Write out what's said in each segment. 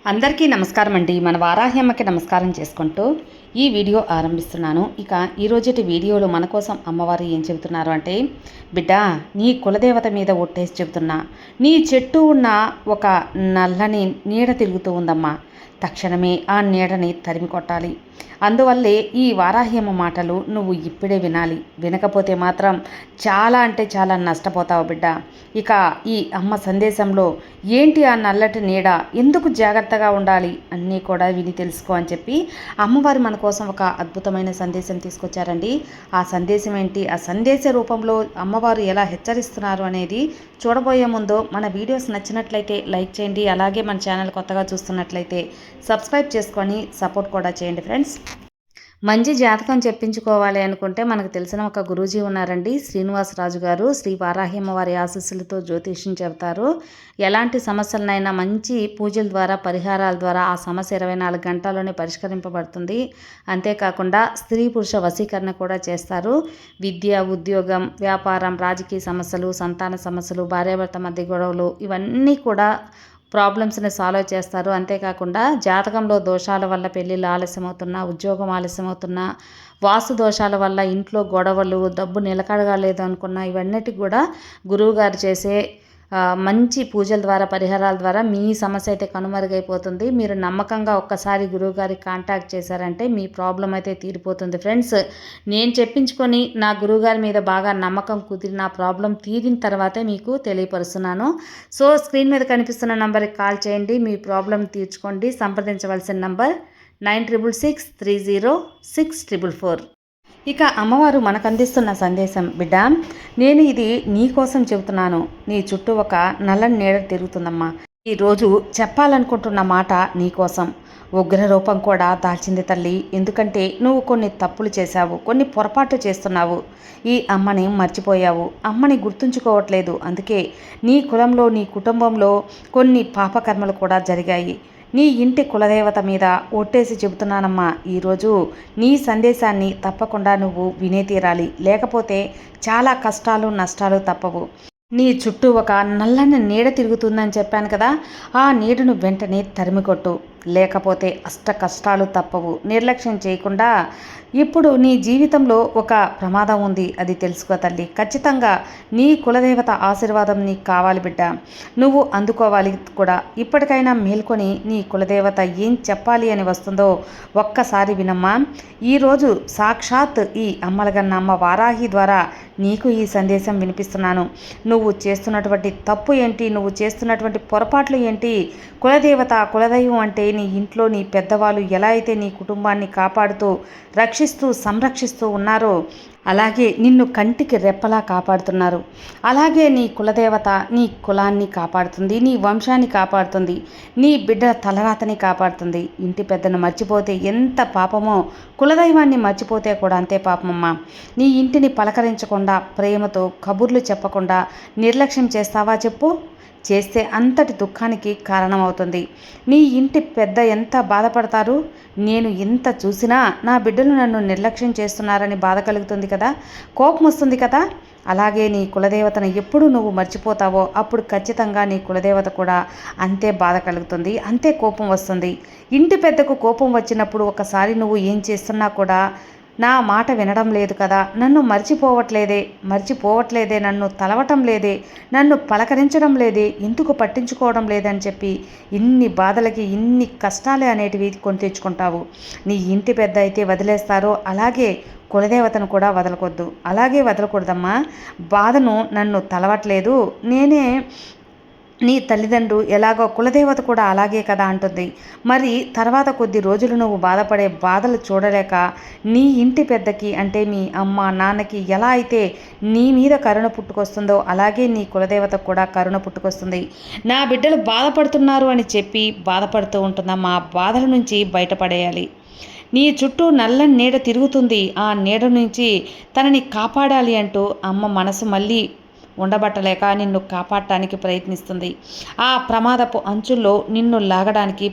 అందరికీ నమస్కారం అండి. మన వారాహ్యమ్మకి నమస్కారం చేసుకుంటూ ఈ వీడియో ఆరంభిస్తున్నాను. ఇక ఈరోజుటి వీడియోలో మన కోసం అమ్మవారు ఏం చెబుతున్నారు అంటే, బిడ్డ నీ కులదేవత మీద ఒట్టేసి చెబుతున్నా, నీ చెట్టు ఉన్న ఒక నల్లని నీడ తిరుగుతూ ఉందమ్మా. తక్షణమే ఆ నీడని తరిమి కొట్టాలి. అందువల్లే ఈ వారాహ్యమ్మ మాటలు నువ్వు ఇప్పుడే వినాలి. వినకపోతే మాత్రం చాలా అంటే చాలా నష్టపోతావు బిడ్డ. ఇక ఈ అమ్మ సందేశంలో ఏంటి ఆ నల్లటి నీడ, ఎందుకు జాగ్రత్తగా ఉండాలి అన్నీ కూడా విని తెలుసుకో అని చెప్పి అమ్మవారు మన కోసం ఒక అద్భుతమైన సందేశం తీసుకొచ్చారండి. ఆ సందేశం ఏంటి, ఆ సందేశ రూపంలో అమ్మవారు ఎలా హెచ్చరిస్తున్నారు అనేది చూడబోయే ముందు మన వీడియోస్ నచ్చినట్లయితే లైక్ చేయండి. అలాగే మన ఛానల్ కొత్తగా చూస్తున్నట్లయితే సబ్స్క్రైబ్ చేసుకొని సపోర్ట్ కూడా చేయండి ఫ్రెండ్స్. మంచి జాతకం చెప్పించుకోవాలి అనుకుంటే మనకు తెలిసిన ఒక గురూజీ ఉన్నారండి, శ్రీనివాసరాజు గారు. శ్రీ వారాహ్యమ్మ వారి ఆశీస్సులతో జ్యోతిష్యం చెబుతారు. ఎలాంటి సమస్యలనైనా మంచి పూజల ద్వారా, పరిహారాల ద్వారా ఆ సమస్య 24 గంటల్లోనే పరిష్కరింపబడుతుంది. అంతేకాకుండా స్త్రీ పురుష వశీకరణ కూడా చేస్తారు. విద్య, ఉద్యోగం, వ్యాపారం, రాజకీయ సమస్యలు, సంతాన సమస్యలు, భార్యాభర్త మధ్య గొడవలు, ఇవన్నీ కూడా ప్రాబ్లమ్స్ని సాల్వ్ చేస్తారు. అంతేకాకుండా జాతకంలో దోషాల వల్ల పెళ్ళిళ్ళు ఆలస్యమవుతున్నా, ఉద్యోగం ఆలస్యమవుతున్నా, వాస్తు దోషాల వల్ల ఇంట్లో గొడవలు, డబ్బు నిలకడగా లేదు అనుకున్నా, ఇవన్నిటికి కూడా గురువుగారు చేసే మంచి పూజల ద్వారా, పరిహారాల ద్వారా మీ సమస్య అయితే కనుమరుగైపోతుంది. మీరు నమ్మకంగా ఒక్కసారి గురువుగారికి కాంటాక్ట్ చేశారంటే మీ ప్రాబ్లం అయితే తీరిపోతుంది ఫ్రెండ్స్. నేను చెప్పించుకొని నా గురువుగారి మీద బాగా నమ్మకం కుదిరి నా ప్రాబ్లం తీరిన తర్వాతే మీకు తెలియపరుస్తున్నాను. సో స్క్రీన్ మీద కనిపిస్తున్న నంబర్కి కాల్ చేయండి, మీ ప్రాబ్లం తీర్చుకోండి. సంప్రదించవలసిన నంబర్ 96630644. ఇక అమ్మవారు మనకు అందిస్తున్న సందేశం, బిడ్డ నేను ఇది నీ కోసం చెబుతున్నాను. నీ చుట్టూ ఒక నల్లని నీడ తిరుగుతుందమ్మా. ఈరోజు చెప్పాలనుకుంటున్న మాట నీ కోసం. ఉగ్ర రూపం కూడా దాల్చింది తల్లి. ఎందుకంటే నువ్వు కొన్ని తప్పులు చేశావు, కొన్ని పొరపాట్లు చేస్తున్నావు. ఈ అమ్మని మర్చిపోయావు, అమ్మని గుర్తుంచుకోవట్లేదు. అందుకే నీ కులంలో, నీ కుటుంబంలో కొన్ని పాపకర్మలు కూడా జరిగాయి. నీ ఇంటి కులదేవత మీద ఒట్టేసి చెబుతున్నానమ్మా, ఈరోజు నీ సందేశాన్ని తప్పకుండా నువ్వు వినే తీరాలి. లేకపోతే చాలా కష్టాలు, నష్టాలు తప్పవు. నీ చుట్టూ ఒక నల్లని నీడ తిరుగుతుందని చెప్పాను కదా, ఆ నీడను వెంటనే తరిమికొట్టు. లేకపోతే అష్ట కష్టాలు తప్పవు. నిర్లక్ష్యం చేయకుండా, ఇప్పుడు నీ జీవితంలో ఒక ప్రమాదం ఉంది, అది తెలుసుకో తల్లి. ఖచ్చితంగా నీ కులదేవత ఆశీర్వాదం నీకు కావాలి బిడ్డ, నువ్వు అందుకోవాలి కూడా. ఇప్పటికైనా మేల్కొని నీ కులదేవత ఏం చెప్పాలి అని వస్తుందో ఒక్కసారి వినమ్మా. ఈరోజు సాక్షాత్ ఈ అమ్మలగన్న అమ్మ వారాహి ద్వారా నీకు ఈ సందేశం వినిపిస్తున్నాను. నువ్వు చేస్తున్నటువంటి తప్పు ఏంటి, నువ్వు చేస్తున్నటువంటి పొరపాట్లు ఏంటి, కులదేవత, కులదైవం అంటే నీ ఇంట్లో నీ పెద్దవాళ్ళు ఎలా అయితే నీ కుటుంబాన్ని కాపాడుతూ, రక్షిస్తూ, సంరక్షిస్తూ ఉన్నారో అలాగే నిన్ను కంటికి రెప్పలా కాపాడుతున్నారు. అలాగే నీ కులదేవత నీ కులాన్ని కాపాడుతుంది, నీ వంశాన్ని కాపాడుతుంది, నీ బిడ్డ తలరాతని కాపాడుతుంది. ఇంటి పెద్దను మర్చిపోతే ఎంత పాపమో, కులదైవాన్ని మర్చిపోతే కూడా అంతే పాపమమ్మా. నీ ఇంటిని పలకరించకుండా, ప్రేమతో కబుర్లు చెప్పకుండా నిర్లక్ష్యం చేస్తావా చెప్పు? చేస్తే అంతటి దుఃఖానికి కారణమవుతుంది. నీ ఇంటి పెద్ద ఎంత బాధపడతారు. నేను ఎంత చూసినా నా బిడ్డలు నన్ను నిర్లక్ష్యం చేస్తున్నారని బాధ కలుగుతుంది కదా, కోపం వస్తుంది కదా. అలాగే నీ కులదేవతను ఎప్పుడు నువ్వు మర్చిపోతావో అప్పుడు ఖచ్చితంగా నీ కులదేవత కూడా అంతే బాధ కలుగుతుంది, అంతే కోపం వస్తుంది. ఇంటి పెద్దకు కోపం వచ్చినప్పుడు ఒకసారి నువ్వు ఏం చేస్తున్నా కూడా నా మాట వినడం లేదు కదా, నన్ను మర్చిపోవట్లేదే, నన్ను తలవటం లేదే, నన్ను పలకరించడం లేదే, ఎందుకు పట్టించుకోవడం లేదని చెప్పి ఇన్ని బాధలకి, ఇన్ని కష్టాలే అనేటివి కొని తెచ్చుకుంటావు. నీ ఇంటి పెద్ద అయితే వదిలేస్తారో అలాగే కులదేవతను కూడా వదలకొద్దు. అలాగే వదలకూడదమ్మా. బాధను నన్ను తలవట్లేదు, నేనే నీ తల్లిదండ్రులు ఎలాగో కులదేవత కూడా అలాగే కదా అంటుంది. మరి తర్వాత కొద్ది రోజులు నువ్వు బాధపడే బాధలు చూడలేక నీ ఇంటి పెద్దకి అంటే మీ అమ్మ నాన్నకి ఎలా అయితే నీ మీద కరుణ పుట్టుకొస్తుందో అలాగే నీ కులదేవతకు కూడా కరుణ పుట్టుకొస్తుంది. నా బిడ్డలు బాధపడుతున్నారు అని చెప్పి బాధపడుతూ ఉంటుందమ్మా. ఆ బాధల నుంచి బయటపడేయాలి. నీ చుట్టూ నల్లని నీడ తిరుగుతుంది, ఆ నీడ నుంచి తనని కాపాడాలి అంటూ అమ్మ మనసు మళ్ళీ ఉండబట్టలేక నిన్ను కాపాడటానికి ప్రయత్నిస్తుంది. ఆ ప్రమాదపు అంచుల్లో నిన్ను లాగడానికి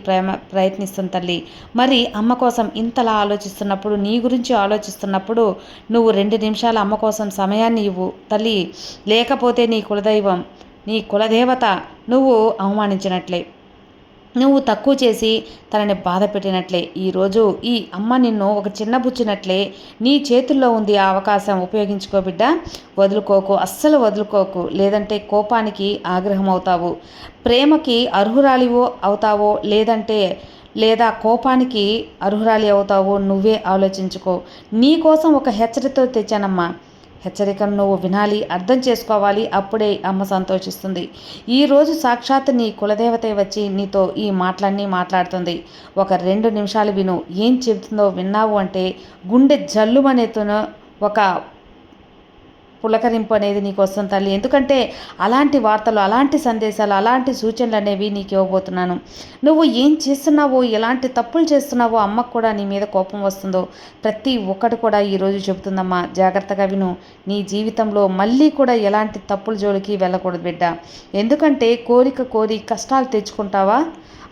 ప్రయత్నిస్తుంది తల్లి. మరి అమ్మ కోసం ఇంతలా ఆలోచిస్తున్నప్పుడు, నీ గురించి ఆలోచిస్తున్నప్పుడు నువ్వు 2 నిమిషాలు అమ్మ కోసం సమయాన్ని ఇవ్వు తల్లి. లేకపోతే నీ కులదైవం, నీ కులదేవత నువ్వు అవమానించినట్లే. నువ్వు తక్కువ చేసి తనని బాధ పెట్టినట్లే. ఈరోజు ఈ అమ్మ నిన్ను ఒక చిన్న బుచ్చినట్లే. నీ చేతుల్లో ఉంది ఆ అవకాశం, ఉపయోగించుకో బిడ్డ. వదులుకోకు, అస్సలు వదులుకోకు. లేదంటే కోపానికి ఆగ్రహం అవుతావు, ప్రేమకి అర్హురాలివో అవుతావో, లేదా కోపానికి అర్హురాలి అవుతావో నువ్వే ఆలోచించుకో. నీ కోసం ఒక హెచ్చరికతో తెచ్చానమ్మా. హెచ్చరికను నువ్వు వినాలి, అర్థం చేసుకోవాలి. అప్పుడే అమ్మ సంతోషిస్తుంది. ఈరోజు సాక్షాత్ నీ కులదేవతే వచ్చి నీతో ఈ మాటలన్నీ మాట్లాడుతుంది. ఒక 2 నిమిషాలు విను. ఏం చెబుతుందో విన్నావు అంటే గుండె జల్లుమనేతును ఒక పులకరింపు అనేది నీకు వస్తుంది తల్లి. ఎందుకంటే అలాంటి వార్తలు, అలాంటి సందేశాలు, అలాంటి సూచనలు అనేవి నీకు ఇవ్వబోతున్నాను. నువ్వు ఏం చేస్తున్నావో, ఎలాంటి తప్పులు చేస్తున్నావో అమ్మకు కూడా నీ మీద కోపం వస్తుందో ప్రతి ఒక్కటి కూడా ఈరోజు చెబుతుందమ్మా. జాగ్రత్తగా విను. నీ జీవితంలో మళ్ళీ కూడా ఎలాంటి తప్పుల జోలికి వెళ్ళకూడదు బిడ్డ. ఎందుకంటే కోరి కష్టాలు తెచ్చుకుంటావా?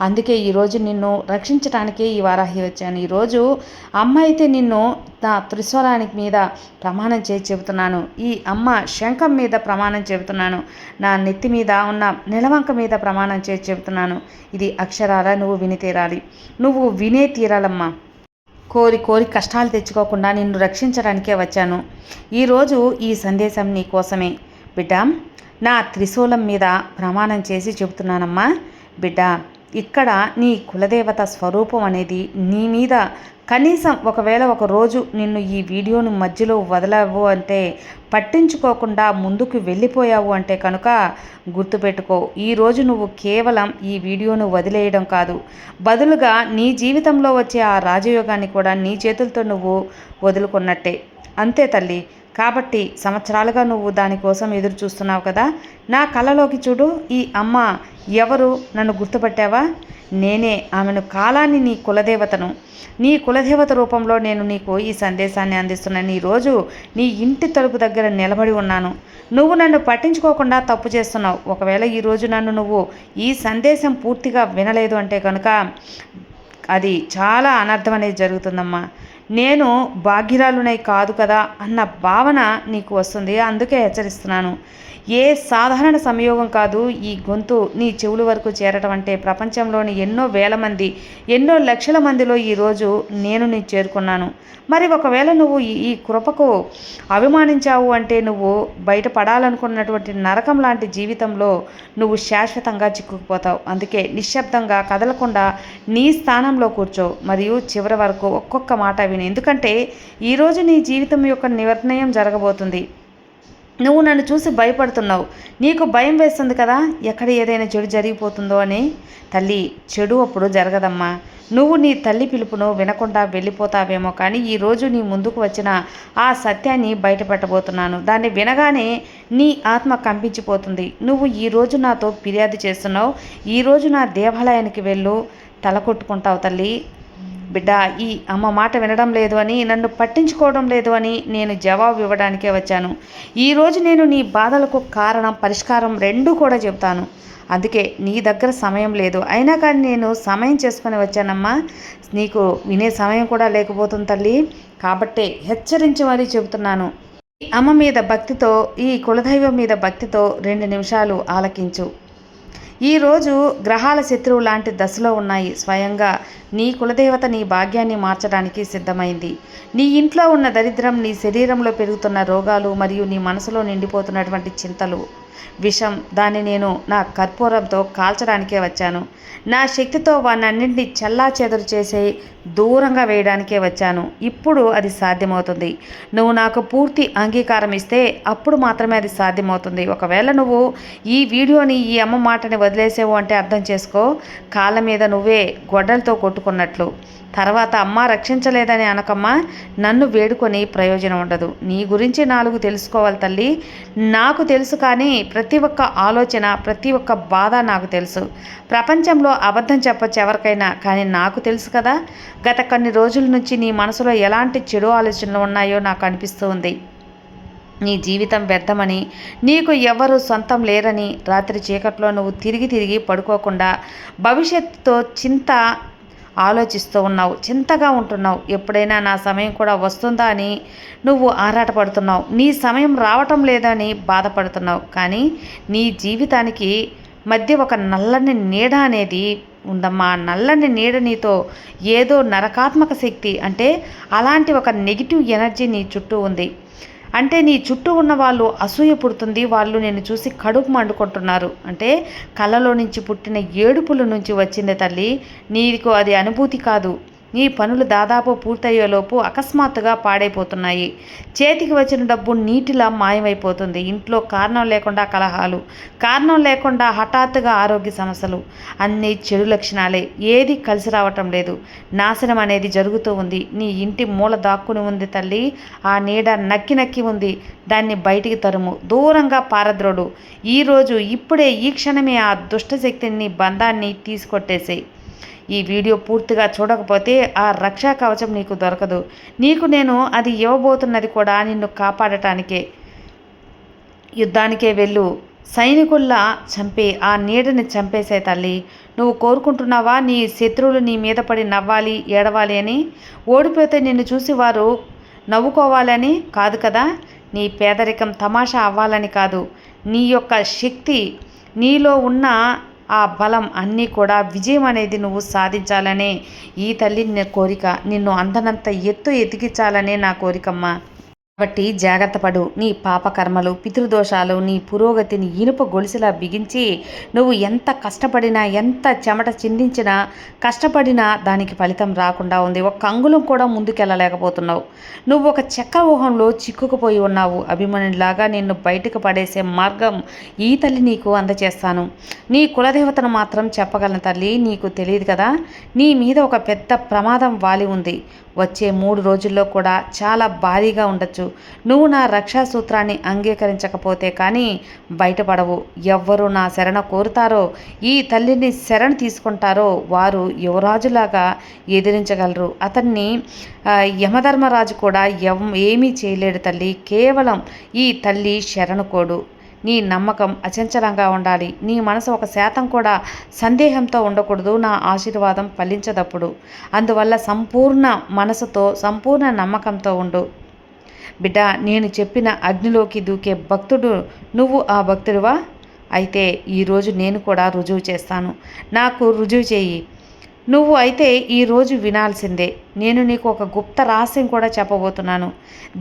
అందుకే ఈరోజు నిన్ను రక్షించడానికే ఈ వారాహి వచ్చాను. ఈరోజు అమ్మ అయితే నిన్ను నా త్రిశూలానికి మీద ప్రమాణం చేసి చెబుతున్నాను. ఈ అమ్మ శంఖం మీద ప్రమాణం చెబుతున్నాను. నా నెత్తి మీద ఉన్న నెలవంక మీద ప్రమాణం చేసి చెబుతున్నాను. ఇది అక్షరాల నువ్వు విని తీరాలి. నువ్వు వినే తీరాలమ్మా. కోరి కష్టాలు తెచ్చుకోకుండా నిన్ను రక్షించడానికే వచ్చాను. ఈరోజు ఈ సందేశం నీ కోసమే బిడ్డ. నా త్రిశూలం మీద ప్రమాణం చేసి చెబుతున్నానమ్మా. బిడ్డ, ఇక్కడ నీ కులదేవత స్వరూపం అనేది నీ మీద కనీసం ఒకవేళ ఒక రోజు నిన్ను ఈ వీడియోను మధ్యలో వదలవు అంటే, పట్టించుకోకుండా ముందుకు వెళ్ళిపోయావు అంటే కనుక గుర్తుపెట్టుకో, ఈరోజు నువ్వు కేవలం ఈ వీడియోను వదిలేయడం కాదు, బదులుగా నీ జీవితంలో వచ్చే ఆ రాజయోగాన్ని కూడా నీ చేతులతో నువ్వు వదులుకున్నట్టే. అంతే తల్లి. కాబట్టి సంవత్సరాలుగా నువ్వు దానికోసం ఎదురు చూస్తున్నావు కదా. నా కళ్ళలోకి చూడు. ఈ అమ్మ ఎవరు? నన్ను గుర్తుపట్టావా? నేనే ఆమెను, కాలాన్ని నీ కులదేవతను. నీ కులదేవత రూపంలో నేను నీకు ఈ సందేశాన్ని అందిస్తున్నాను. ఈరోజు నీ ఇంటి తలుపు దగ్గర నిలబడి ఉన్నాను. నువ్వు నన్ను పట్టించుకోకుండా తప్పు చేస్తున్నావు. ఒకవేళ ఈరోజు నువ్వు ఈ సందేశం పూర్తిగా వినలేదు అంటే కనుక అది చాలా అనర్థం అనేది జరుగుతుందమ్మా. నేను భాగ్యురాలునై కాదు కదా అన్న భావన నీకు వస్తుంది. అందుకే హెచ్చరిస్తున్నాను. ఏ సాధారణ సంయోగం కాదు ఈ గొంతు నీ చెవుల వరకు చేరటం అంటే. ప్రపంచంలోని ఎన్నో వేల మంది, ఎన్నో లక్షల మందిలో ఈరోజు నేను చేరుకున్నాను. మరి ఒకవేళ నువ్వు ఈ కృపకు అభిమానించావు అంటే నువ్వు బయటపడాలనుకున్నటువంటి నరకం లాంటి జీవితంలో నువ్వు శాశ్వతంగా చిక్కుకుపోతావు. అందుకే నిశ్శబ్దంగా కదలకుండా నీ స్థానంలో కూర్చో, మరియు చివరి వరకు ఒక్కొక్క మాట విను. ఎందుకంటే ఈరోజు నీ జీవితం యొక్క నిర్ణయం జరగబోతుంది. నువ్వు నన్ను చూసి భయపడుతున్నావు. నీకు భయం వేస్తుంది కదా, ఎక్కడ ఏదైనా చెడు జరిగిపోతుందో అని. తల్లి, చెడు అప్పుడు జరగదమ్మా. నువ్వు నీ తల్లి పిలుపును వినకుండా వెళ్ళిపోతావేమో, కానీ ఈరోజు నీ ముందుకు వచ్చిన ఆ సత్యాన్ని బయటపెట్టబోతున్నాను. దాన్ని వినగానే నీ ఆత్మ కంపించిపోతుంది. నువ్వు ఈరోజు నాతో ఫిర్యాదు చేస్తున్నావు. ఈరోజు నా దేవాలయానికి వెళ్ళు, తల కొట్టుకుంటావు తల్లి. బిడ్డ, ఈ అమ్మ మాట వినడం లేదు అని, నన్ను పట్టించుకోవడం లేదు అని నేను జవాబు ఇవ్వడానికే వచ్చాను. ఈరోజు నేను నీ బాధలకు కారణం, పరిష్కారం రెండూ కూడా చెబుతాను. అందుకే నీ దగ్గర సమయం లేదు, అయినా కానీ నేను సమయం చేసుకొని వచ్చానమ్మా. నీకు వినే సమయం కూడా లేకపోతుంది తల్లి. కాబట్టే హెచ్చరించి మరీ చెబుతున్నాను. ఈ అమ్మ మీద భక్తితో, ఈ కులదైవం మీద భక్తితో 2 నిమిషాలు ఆలకించు. ఈరోజు గ్రహాల శత్రువు లాంటి దశలో ఉన్నాయి. స్వయంగా నీ కులదేవత నీ భాగ్యాన్ని మార్చడానికి సిద్ధమైంది. నీ ఇంట్లో ఉన్న దరిద్రం, నీ శరీరంలో పెరుగుతున్న రోగాలు, మరియు నీ మనసులో నిండిపోతున్నటువంటి చింతలు, విషం, దాన్ని నేను నా కర్పూరంతో కాల్చడానికే వచ్చాను. నా శక్తితో వాన్నన్నింటినీ చెల్లాచెదరు చేసి దూరంగా వేయడానికే వచ్చాను. ఇప్పుడు అది సాధ్యమవుతుంది. నువ్వు నాకు పూర్తి అంగీకారం ఇస్తే అప్పుడు మాత్రమే అది సాధ్యమవుతుంది. ఒకవేళ నువ్వు ఈ వీడియోని, ఈ అమ్మ మాటని వదిలేసేవు అంటే అర్థం చేసుకో, కాళ్ళ మీద నువ్వే గొడ్డలతో కొట్టుకున్నట్లు. తర్వాత అమ్మ రక్షించలేదని అనకమ్మా. నన్ను వేడుకొని ప్రయోజనం ఉండదు. నీ గురించి 4 తెలుసుకోవాలి తల్లి. నాకు తెలుసు, కానీ ప్రతి ఒక్క ఆలోచన, ప్రతి ఒక్క బాధ నాకు తెలుసు. ప్రపంచంలో అబద్ధం చెప్పచ్చు ఎవరికైనా, కానీ నాకు తెలుసు కదా. గత కొన్ని రోజుల నుంచి నీ మనసులో ఎలాంటి చెడు ఆలోచనలు ఉన్నాయో నాకు అనిపిస్తూ ఉంది. నీ జీవితం వ్యర్థమని, నీకు ఎవరు సొంతం లేరని, రాత్రి చీకట్లో నువ్వు తిరిగి పడుకోకుండా భవిష్యత్తుతో ఆలోచిస్తూ ఉన్నావు, చింతగా ఉంటున్నావు. ఎప్పుడైనా నా సమయం కూడా వస్తుందా అని నువ్వు ఆరాటపడుతున్నావు. నీ సమయం రావటం లేదని బాధపడుతున్నావు. కానీ నీ జీవితానికి మధ్య ఒక నల్లని నీడ అనేది ఉందమ్మా. నల్లని నీడ నీతో ఏదో నరకాత్మక శక్తి అంటే అలాంటి ఒక నెగిటివ్ ఎనర్జీ నీ చుట్టూ ఉంది. అంటే నీ చుట్టూ ఉన్న వాళ్ళు అసూయ పుడుతుంది. వాళ్ళు నిన్ను చూసి కడుపు మండుకుంటున్నారు. అంటే కళ్ళలో నుంచి పుట్టిన ఏడుపుల నుంచి వచ్చింది తల్లి. నీకు అది అనుభూతి కాదు. నీ పనులు దాదాపు పూర్తయ్యేలోపు అకస్మాత్తుగా పాడైపోతున్నాయి. చేతికి వచ్చిన డబ్బు నీటిలా మాయమైపోతుంది. ఇంట్లో కారణం లేకుండా కలహాలు, కారణం లేకుండా హఠాత్తుగా ఆరోగ్య సమస్యలు, అన్నీ చెడు లక్షణాలే. ఏది కలిసి రావటం లేదు. నాశనం అనేది జరుగుతూ ఉంది. నీ ఇంటి మూల దాక్కుని ఉంది తల్లి. ఆ నీడ నక్కి నక్కి ఉంది. దాన్ని బయటికి తరుము, దూరంగా పారద్రోడు. ఈరోజు ఇప్పుడే ఈ క్షణమే ఆ దుష్టశక్తిని నీ బంధాన్ని తీసుకొట్టేసేయి. ఈ వీడియో పూర్తిగా చూడకపోతే ఆ రక్షా కవచం నీకు దొరకదు. నీకు నేను అది ఇవ్వబోతున్నది కూడా నిన్ను కాపాడటానికే. యుద్ధానికే వెళ్ళు. సైనికుల్లా చంపే ఆ నీడని చంపేసే తల్లి. నువ్వు కోరుకుంటున్నావా నీ శత్రువులు నీ మీద పడి నవ్వాలి, ఏడవాలి అని? ఓడిపోతే నిన్ను చూసి వారు నవ్వుకోవాలని కాదు కదా. నీ పేదరికం తమాషా అవ్వాలని కాదు. నీ యొక్క శక్తి, నీలో ఉన్న ఆ బలం అన్నీ కూడా విజయం అనేది నువ్వు సాధించాలనే ఈ తల్లి కోరిక. నిన్ను అందనంత ఎత్తు ఎదిగించాలనే నా కోరికమ్మా. కాబట్టి జాగ్రత్త పడు. నీ పాపకర్మలు, పితృదోషాలు, నీ పురోగతిని ఇనుప గొలుసులా బిగించి నువ్వు ఎంత కష్టపడినా, ఎంత చెమట చిందించినా, కష్టపడినా దానికి ఫలితం రాకుండా ఉంది. ఒక్క అంగుళం కూడా ముందుకెళ్ళలేకపోతున్నావు. నువ్వు ఒక చక్ర ఊహంలో చిక్కుకుపోయి ఉన్నావు. అభిమన్యులాగా నిన్ను బయటకు పడేసే మార్గం ఈ తల్లి నీకు అందచేస్తాను. నీ కులదేవతను మాత్రం చెప్పగలను తల్లి. నీకు తెలియదు కదా, నీ మీద ఒక పెద్ద ప్రమాదం వాలి ఉంది. వచ్చే 3 రోజుల్లో కూడా చాలా భారీగా ఉండొచ్చు. నువ్వు నా రక్షా సూత్రాన్ని అంగీకరించకపోతే కానీ బయటపడవు. ఎవ్వరు నా శరణ కోరుతారో, ఈ తల్లిని శరణ తీసుకుంటారో వారు యువరాజులాగా ఎదిరించగలరు. అతన్ని యమధర్మరాజు కూడా ఏమీ చేయలేడు తల్లి. కేవలం ఈ తల్లి శరణు కోడు. నీ నమ్మకం అచంచలంగా ఉండాలి. నీ మనసు 1% కూడా సందేహంతో ఉండకూడదు. నా ఆశీర్వాదం ఫలించదప్పుడు. అందువల్ల సంపూర్ణ మనసుతో, సంపూర్ణ నమ్మకంతో ఉండు. బిడ్డ, నేను చెప్పిన అగ్నిలోకి దూకే భక్తుడు నువ్వు ఆ భక్తుడివా? అయితే ఈరోజు నేను కూడా రుజువు చేస్తాను. నాకు రుజువు చేయి. నువ్వు అయితే ఈరోజు వినాల్సిందే. నేను నీకు ఒక గుప్త రహస్యం కూడా చెప్పబోతున్నాను.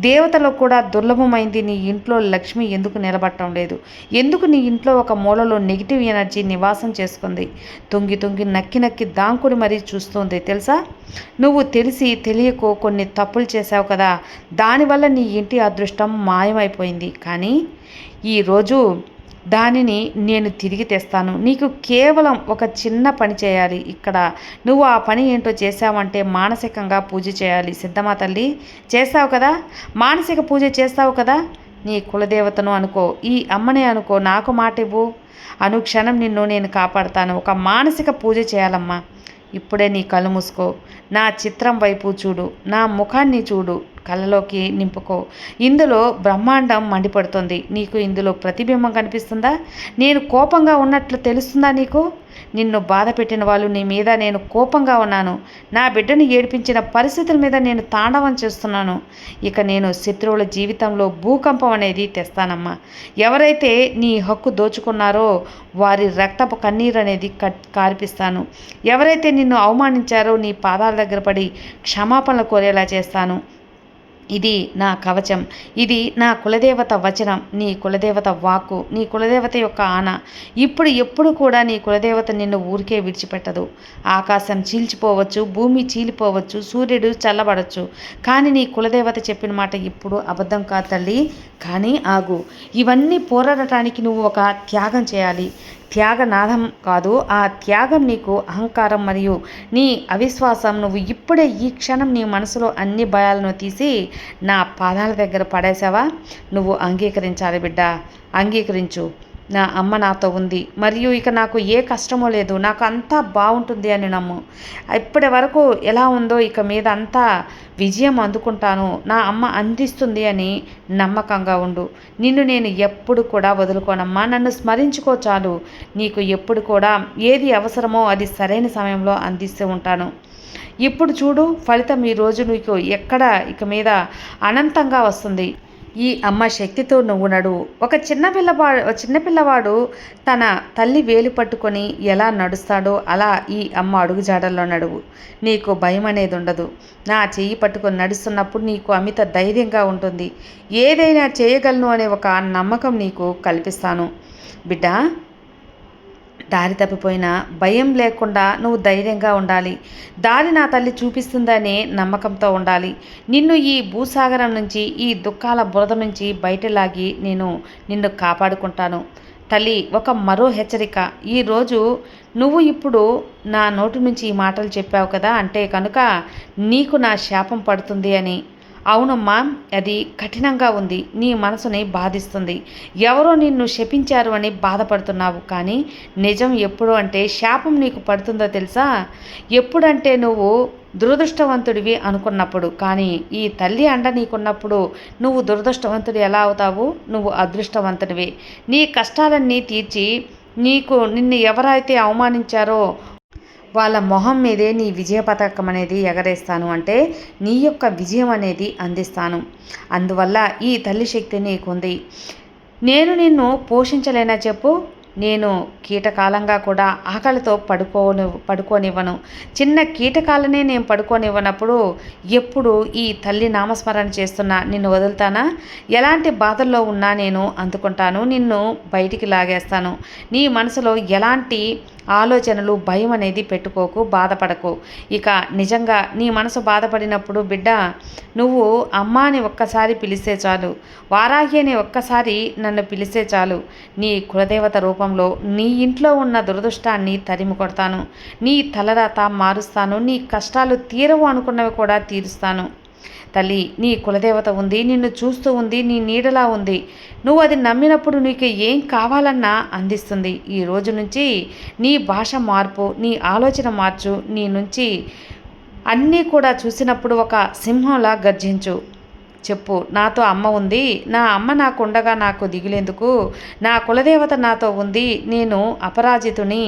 దేవతలకు కూడా దుర్లభమైంది నీ ఇంట్లో లక్ష్మి ఎందుకు నిలబడటం లేదు? ఎందుకు నీ ఇంట్లో ఒక మూలలో నెగిటివ్ ఎనర్జీ నివాసం చేసుకుంది? తొంగి తొంగి నక్కి నక్కి దాంకుని మరీ చూస్తుంది తెలుసా? నువ్వు తెలిసి తెలియకో కొన్ని తప్పులు చేశావు కదా. దానివల్ల నీ ఇంటి అదృష్టం మాయమైపోయింది. కానీ ఈరోజు దానిని నేను తిరిగి తెస్తాను. నీకు కేవలం ఒక చిన్న పని చేయాలి. ఇక్కడ నువ్వు ఆ పని ఏంటో చేసావంటే మానసికంగా పూజ చేయాలి. సిద్ధమా తల్లి? చేస్తావు కదా? మానసిక పూజ చేస్తావు కదా? నీ కులదేవతను అనుకో, ఈ అమ్మనే అనుకో. నాకు మాట ఇవ్వు. అనుక్షణం నిన్ను నేను కాపాడుతాను. ఒక మానసిక పూజ చేయాలమ్మా. ఇప్పుడే నీ కళ్ళు మూసుకో. నా చిత్రం వైపు చూడు. నా ముఖాన్ని చూడు. కళ్ళలోకి నింపుకో. ఇందులో బ్రహ్మాండం మండిపడుతుంది. నీకు ఇందులో ప్రతిబింబం కనిపిస్తుందా? నేను కోపంగా ఉన్నట్లు తెలుస్తుందా నీకు? నిన్ను బాధ పెట్టిన వాళ్ళు నీ మీద నేను కోపంగా ఉన్నాను. నా బిడ్డను ఏడిపించిన పరిస్థితుల మీద నేను తాండవం చేస్తున్నాను. ఇక నేను శత్రువుల జీవితంలో భూకంపం అనేది తెస్తానమ్మా. ఎవరైతే నీ హక్కు దోచుకున్నారో వారి రక్తపు కన్నీరు అనేది కారిపిస్తాను. ఎవరైతే నిన్ను అవమానించారో నీ పాదాల దగ్గర పడి క్షమాపణలు కోరేలా చేస్తాను. ఇది నా కవచం. ఇది నా కులదేవత వచనం. నీ కులదేవత వాక్కు, నీ కులదేవత యొక్క ఆన. ఇప్పుడు ఎప్పుడు కూడా నీ కులదేవత నిన్ను ఊరికే విడిచిపెట్టదు. ఆకాశం చీల్చిపోవచ్చు, భూమి చీలిపోవచ్చు, సూర్యుడు చల్లబడచ్చు, కానీ నీ కులదేవత చెప్పిన మాట ఇప్పుడు అబద్ధం కాదు తల్లి. కానీ ఆగు. ఇవన్నీ పోరాడటానికి నువ్వు ఒక త్యాగం చేయాలి. త్యాగనాదం కాదు, ఆ త్యాగం నీకు అహంకారం మరియు నీ అవిశ్వాసం. నువ్వు ఇప్పుడే ఈ క్షణం నీ మనసులో అన్ని భయాలను తీసి నా పాదాల దగ్గర పడేసావా? నువ్వు అంగీకరించాలి బిడ్డ. అంగీకరించు. నా అమ్మ నాతో ఉంది మరియు ఇక నాకు ఏ కష్టమో లేదు. నాకు అంతా బాగుంటుంది అని నమ్ము. ఇప్పటి వరకు ఎలా ఉందో ఇక మీద అంతా విజయం అందుకుంటాను, నా అమ్మ అందిస్తుంది అని నమ్మకంగా ఉండు. నిన్ను నేను ఎప్పుడు కూడా వదులుకోనమ్మా. నన్ను స్మరించుకో చాలు. నీకు ఎప్పుడు కూడా ఏది అవసరమో అది సరైన సమయంలో అందిస్తూ ఉంటాను. ఇప్పుడు చూడు ఫలితం. ఈరోజు నీకు ఎక్కడ ఇక మీద అనంతంగా వస్తుంది. ఈ అమ్మ శక్తితో నువ్వు నడువు. ఒక చిన్నపిల్లవాడు తన తల్లి వేలు పట్టుకొని ఎలా నడుస్తాడో అలా ఈ అమ్మ అడుగుజాడల్లో నడువు. నీకు భయం అనేది ఉండదు. నా చెయ్యి పట్టుకొని నడుస్తున్నప్పుడు నీకు అమిత ధైర్యంగా ఉంటుంది. ఏదైనా చేయగలను అనే ఒక నమ్మకం నీకు కల్పిస్తాను బిడ్డ. దారి తప్పిపోయినా భయం లేకుండా నువ్వు ధైర్యంగా ఉండాలి. దారి నా తల్లి చూపిస్తుందనే నమ్మకంతో ఉండాలి. నిన్ను ఈ భూసాగరం నుంచి, ఈ దుఃఖాల బురద నుంచి బయటలాగి నిన్ను కాపాడుకుంటాను తల్లి. ఒక మరో హెచ్చరిక. ఈరోజు నువ్వు ఇప్పుడు నా నోటి నుంచి ఈ మాటలు చెప్పావు కదా, అంటే కనుక నీకు నా శాపం పడుతుంది అని. అవునమ్మా, అది కఠినంగా ఉంది. నీ మనసుని బాధిస్తుంది. ఎవరో నిన్ను శపించారు అని బాధపడుతున్నావు. కానీ నిజం ఎప్పుడు అంటే శాపం నీకు పడుతుందో తెలుసా? ఎప్పుడంటే నువ్వు దురదృష్టవంతుడివి అనుకున్నప్పుడు. కానీ ఈ తల్లి అండ నీకున్నప్పుడు నువ్వు దురదృష్టవంతుడు ఎలా అవుతావు? నువ్వు అదృష్టవంతుడివి. నీ కష్టాలన్నీ తీర్చి నిన్ను ఎవరైతే అవమానించారో వాళ్ళ మొహం మీదే నీ విజయ పతాకం అనేది ఎగరేస్తాను, అంటే నీ యొక్క విజయం అనేది అందిస్తాను. అందువల్ల ఈ తల్లి శక్తి నీకుంది. నేను నిన్ను పోషించలేనా చెప్పు? నేను కీటకాలంగా కూడా ఆకలితో పడుకోనివ్వను. చిన్న కీటకాలనే నేను పడుకోనివ్వనప్పుడు ఎప్పుడు ఈ తల్లి నామస్మరణ చేస్తున్నా నిన్ను వదులుతానా? ఎలాంటి బాధల్లో ఉన్నా నేను అందుకుంటాను, నిన్ను బయటికి లాగేస్తాను. నీ మనసులో ఎలాంటి ఆలోచనలు, భయం అనేది పెట్టుకోకు, బాధపడకు. ఇక నిజంగా నీ మనసు బాధపడినప్పుడు బిడ్డ, నువ్వు అమ్మ అని ఒక్కసారి పిలిస్తే చాలు, వారాహి అని ఒక్కసారి నన్ను పిలిస్తే చాలు, నీ కులదేవత రూపంలో నీ ఇంట్లో ఉన్న దురదృష్టాన్ని తరిమి కొడతాను. నీ తలరాత మారుస్తాను. నీ కష్టాలు తీరవు అనుకున్నవి కూడా తీరుస్తాను. తల్లి, నీ కులదేవత ఉంది, నిన్ను చూస్తూ ఉంది, నీ నీడలా ఉంది. నువ్వు అది నమ్మినప్పుడు నీకు ఏం కావాలన్నా అందిస్తుంది. ఈ రోజు నుంచి నీ భాష మార్పు, నీ ఆలోచన మార్చు. నీ నుంచి అన్నీ కూడా చూసినప్పుడు ఒక సింహంలా గర్జించు. చెప్పు, నాతో అమ్మ ఉంది, నా అమ్మ నాకు ఉండగా నాకు దిగులేందుకు, నా కులదేవత నాతో ఉంది, నేను అపరాజితుని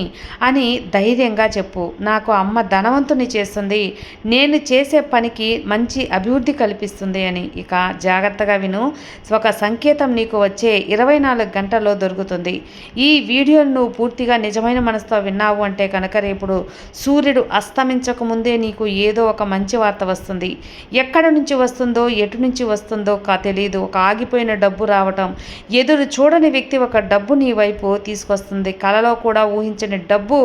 అని ధైర్యంగా చెప్పు. నాకు అమ్మ ధనవంతుని చేస్తుంది, నేను చేసే పనికి మంచి అభివృద్ధి కల్పిస్తుంది అని. ఇక జాగ్రత్తగా విను. ఒక సంకేతం నీకు వచ్చే 24 గంటల్లో దొరుకుతుంది. ఈ వీడియోను నువ్వు పూర్తిగా నిజమైన మనసుతో విన్నావు అంటే కనుక రేపుడు సూర్యుడు అస్తమించక ముందే నీకు ఏదో ఒక మంచి వార్త వస్తుంది. ఎక్కడి నుంచి వస్తుందో, ఎటు నుంచి వస్తుందో తెలియదు. ఒక ఆగిపోయిన డబ్బు రావటం, ఎదురు చూడని వ్యక్తి ఒక డబ్బు నీ వైపు తీసుకొస్తుంది. కలలో కూడా ఊహించని డబ్బు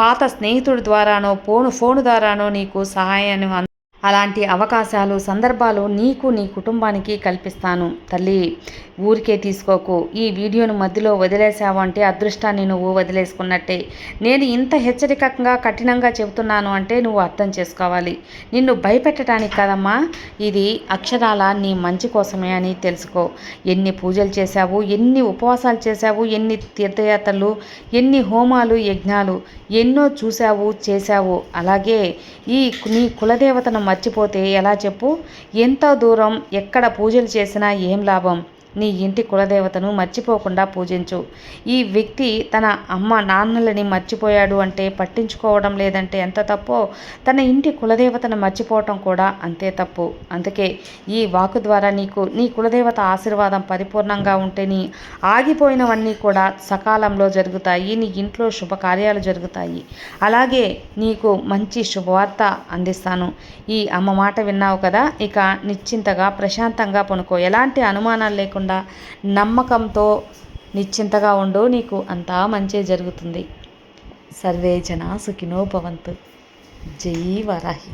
పాత స్నేహితుడి ద్వారానో ఫోను ద్వారానో నీకు సహాయాన్ని అలాంటి అవకాశాలు, సందర్భాలు నీకు, నీ కుటుంబానికి కల్పిస్తాను. తల్లి, ఊరికే తీసుకోకు. ఈ వీడియోను మధ్యలో వదిలేసావు అంటే అదృష్టాన్ని నువ్వు వదిలేసుకున్నట్టే. నేను ఇంత హెచ్చరికంగా, కఠినంగా చెబుతున్నాను అంటే నువ్వు అర్థం చేసుకోవాలి. నిన్ను భయపెట్టడానికి కాదమ్మా, ఇది అక్షరాల నీ మంచి కోసమే అని తెలుసుకో. ఎన్ని పూజలు చేశావు, ఎన్ని ఉపవాసాలు చేశావు, ఎన్ని తీర్థయాత్రలు, ఎన్ని హోమాలు, యజ్ఞాలు ఎన్నో చూశావు, చేశావు. అలాగే నీ కులదేవతను మర్చిపోతే ఎలా చెప్పు? ఎంత దూరం ఎక్కడ పూజలు చేసినా ఏం లాభం? నీ ఇంటి కులదేవతను మర్చిపోకుండా పూజించు. ఈ వ్యక్తి తన అమ్మ నాన్నలని మర్చిపోయాడు అంటే, పట్టించుకోవడం లేదంటే ఎంత తప్పో, తన ఇంటి కులదేవతను మర్చిపోవటం కూడా అంతే తప్పు. అందుకే ఈ వాకు ద్వారా నీ కులదేవత ఆశీర్వాదం పరిపూర్ణంగా ఉంటేనే ఆగిపోయినవన్నీ కూడా సకాలంలో జరుగుతాయి. నీ ఇంట్లో శుభకార్యాలు జరుగుతాయి. అలాగే నీకు మంచి శుభవార్త అందిస్తాను. ఈ అమ్మ మాట విన్నావు కదా, ఇక నిశ్చింతగా ప్రశాంతంగా పనుకో. ఎలాంటి అనుమానాలు లేకుండా నమ్మకంతో నిశ్చింతగా ఉండు. నీకు అంతా మంచి జరుగుతుంది. సర్వే జనా సుఖినో భవంతు. జై వరాహి.